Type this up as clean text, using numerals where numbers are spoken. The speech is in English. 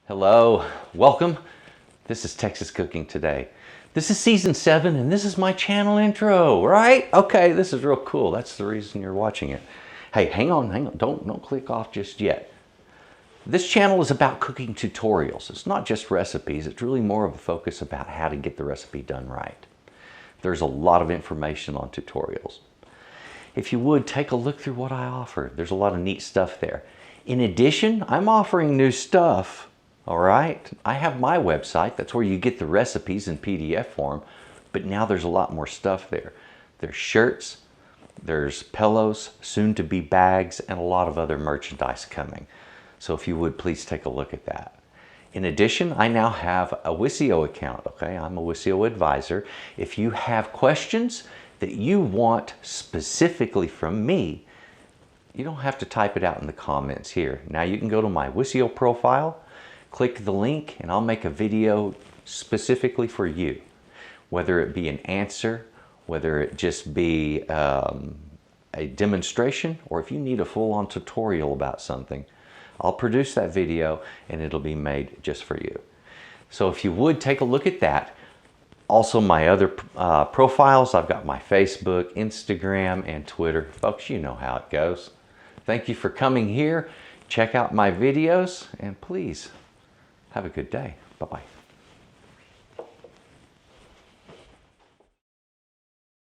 Hello, welcome. This is Texas Cooking Today. This is season 7 and this is my channel intro, right? Okay, this is real cool. That's the reason you're watching it. Hey, hang on. Don't click off just yet. This channel is about cooking tutorials. It's not just recipes. It's really more of a focus about how to get the recipe done right. There's a lot of information on tutorials. If you would, take a look through what I offer. There's a lot of neat stuff there. In addition, I'm offering new stuff. All right, I have my website. That's where you get the recipes in PDF form, but now there's a lot more stuff there. There's shirts, there's pillows, soon to be bags, and a lot of other merchandise coming. So if you would, please take a look at that. In addition, I now have a Wisio account, okay? I'm a Wisio advisor. If you have questions that you want specifically from me, you don't have to type it out in the comments here. Now you can go to my Wisio profile, click the link, and I'll make a video specifically for you. Whether it be an answer, whether it just be a demonstration, or if you need a full-on tutorial about something, I'll produce that video and it'll be made just for you. So if you would, take a look at that. Also, my other profiles, I've got my Facebook, Instagram, and Twitter. Folks, you know how it goes. Thank you for coming here. Check out my videos, and please, have a good day. Bye-bye.